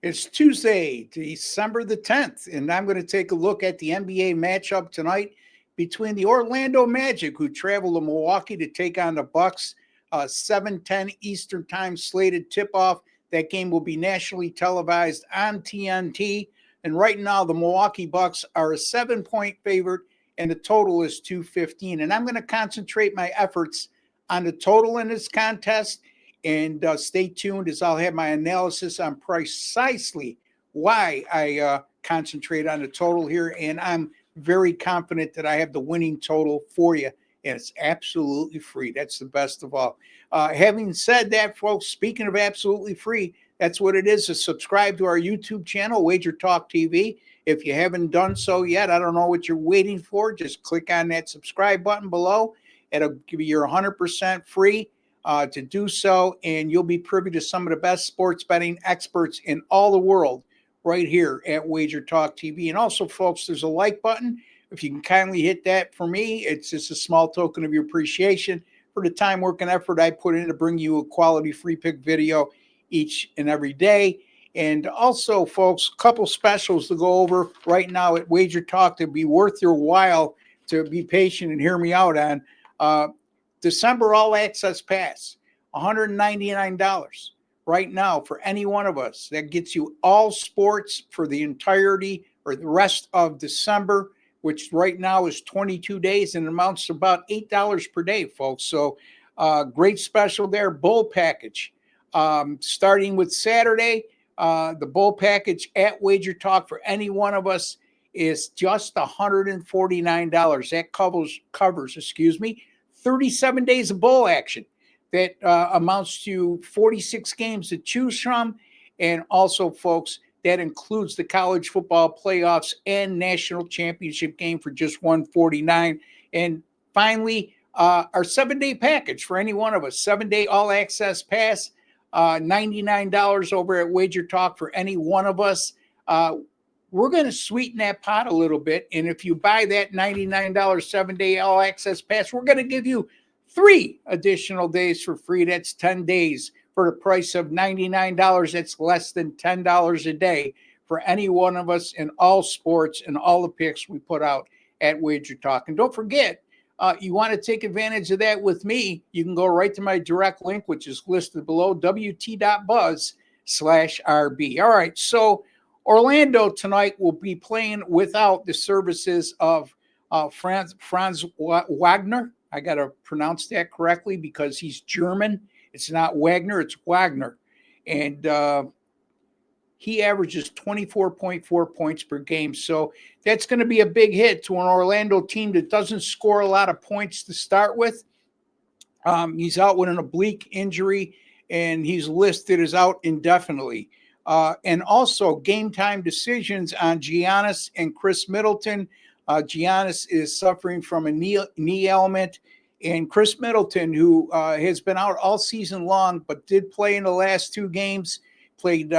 It's Tuesday, December the 10th, and I'm going to take a look at the NBA matchup tonight between the Orlando Magic, who travel to Milwaukee to take on the Bucks. 7:10 Eastern Time slated tip-off. That game will be nationally televised on TNT. And right now, the Milwaukee Bucks are a 7-point favorite, and the total is 215. And I'm going to concentrate my efforts on the total in this contest. And stay tuned as I'll have my analysis on precisely why I concentrate on the total here. And I'm very confident that I have the winning total for you. And it's absolutely free. That's the best of all. Having said that, folks, speaking of absolutely free, that's what it is to subscribe to our YouTube channel, Wager Talk TV. If you haven't done so yet, I don't know what you're waiting for. Just click on that subscribe button below. It'll give you your 100% free to do so, and you'll be privy to some of the best sports betting experts in all the world right here at Wager Talk TV. And also, folks, there's a like button. If you can kindly hit that for me, it's just a small token of your appreciation for the time, work, and effort I put in to bring you a quality free pick video each and every day. And also, folks, a couple specials to go over right now at Wager Talk to be worth your while to be patient and hear me out on. December All Access Pass, $199 right now for any one of us. That gets you all sports for the entirety or the rest of December, which right now is 22 days and amounts to about $8 per day, folks. So great special there. Bowl package. Starting with Saturday, the bowl package at Wager Talk for any one of us is just $149. That covers 37 days of bowl action. That amounts to 46 games to choose from. And also, folks, that includes the college football playoffs and national championship game for just $149. And finally, our 7-day package for any one of us, 7-day all access pass, $99 over at Wager Talk for any one of us. We're going to sweeten that pot a little bit. And if you buy that $99 7-day all access pass, we're going to give you 3 additional days for free. That's 10 days for the price of $99. That's less than $10 a day for any one of us in all sports and all the picks we put out at Wager Talk. And don't forget, you want to take advantage of that with me, you can go right to my direct link, which is listed below, wt.buzz/RB. All right, so Orlando tonight will be playing without the services of Franz Wagner. I got to pronounce that correctly because he's German. It's not Wagner, it's Wagner. And he averages 24.4 points per game. So that's going to be a big hit to an Orlando team that doesn't score a lot of points to start with. He's out with an oblique injury, and he's listed as out indefinitely. And also game time decisions on Giannis and Chris Middleton. Giannis is suffering from a knee ailment. And Chris Middleton, who has been out all season long, but did play in the last 2 games, played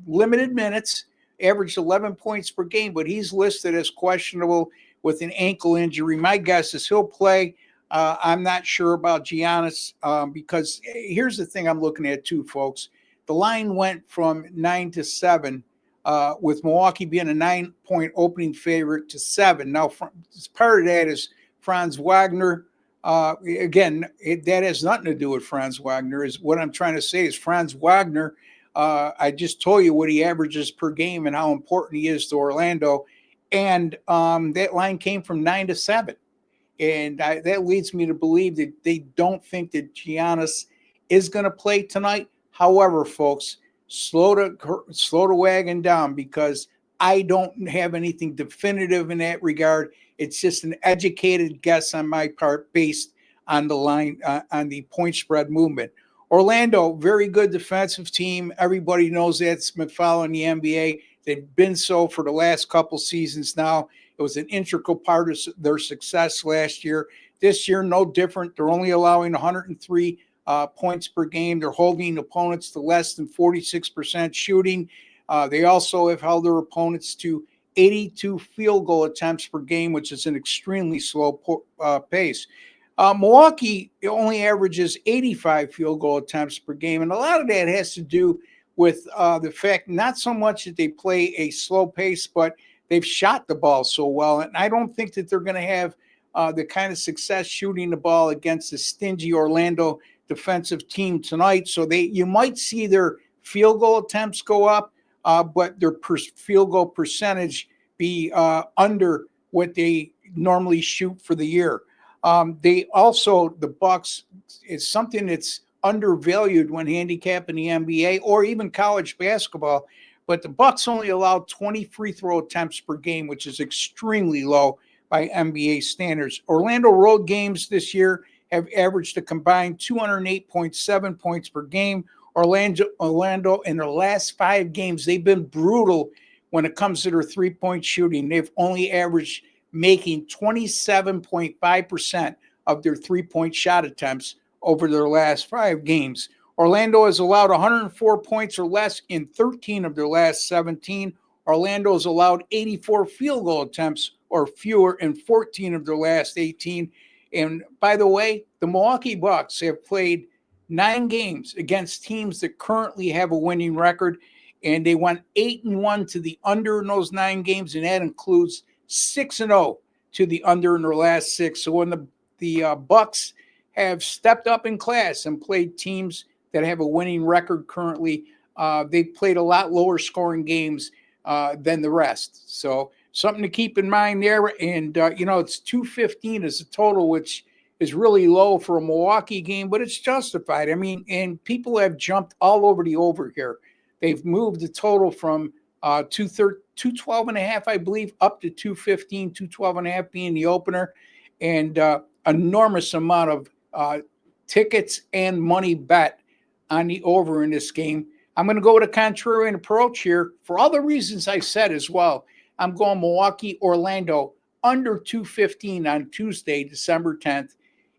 limited minutes, averaged 11 points per game, but he's listed as questionable with an ankle injury. My guess is he'll play. I'm not sure about Giannis because here's the thing I'm looking at too, folks. The line went from 9 to 7, with Milwaukee being a 9-point opening favorite to 7. Now, part of that is Franz Wagner. Again, that has nothing to do with Franz Wagner. Is what I'm trying to say is Franz Wagner. I just told you what he averages per game and how important he is to Orlando, and that line came from 9 to 7, and that leads me to believe that they don't think that Giannis is going to play tonight. However, folks, slow the wagon down because I don't have anything definitive in that regard. It's just an educated guess on my part based on the line, on the point spread movement. Orlando, very good defensive team. Everybody knows that's been following the NBA. They've been so for the last couple seasons now. It was an integral part of their success last year. This year, no different. They're only allowing 103 points per game. They're holding opponents to less than 46% shooting. They also have held their opponents to 82 field goal attempts per game, which is an extremely slow pace. Milwaukee only averages 85 field goal attempts per game, and a lot of that has to do with the fact not so much that they play a slow pace, but they've shot the ball so well. And I don't think that they're going to have the kind of success shooting the ball against the stingy Orlando defensive team tonight. So you might see their field goal attempts go up, but their field goal percentage be under what they normally shoot for the year. The Bucks is something that's undervalued when handicapping the NBA or even college basketball. But the Bucks only allow 20 free throw attempts per game, which is extremely low by NBA standards. Orlando road games this year have averaged a combined 208.7 points per game. Orlando in their last 5 games, they've been brutal when it comes to their three-point shooting. They've only averaged making 27.5% of their three-point shot attempts over their last 5 games. Orlando has allowed 104 points or less in 13 of their last 17. Orlando has allowed 84 field goal attempts or fewer in 14 of their last 18. And by the way, the Milwaukee Bucks have played 9 games against teams that currently have a winning record, and they went 8-1 to the under in those 9 games, and that includes 6-0 to the under in their last 6. So when the Bucks have stepped up in class and played teams that have a winning record currently, they've played a lot lower scoring games than the rest. So something to keep in mind there. And, it's 215 as a total, which is really low for a Milwaukee game, but it's justified. I mean, and people have jumped all over the over here. They've moved the total from 212.5, I believe, up to 215, 212.5 being the opener, and enormous amount of tickets and money bet on the over in this game. I'm going to go with a contrarian approach here for all the reasons I said as well. I'm going Milwaukee, Orlando, under 215 on Tuesday, December 10th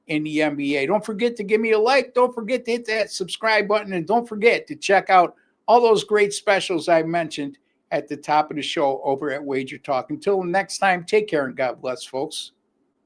in the NBA. Don't forget to give me a like. Don't forget to hit that subscribe button. And don't forget to check out all those great specials I mentioned at the top of the show over at Wager Talk. Until next time, take care and God bless, folks.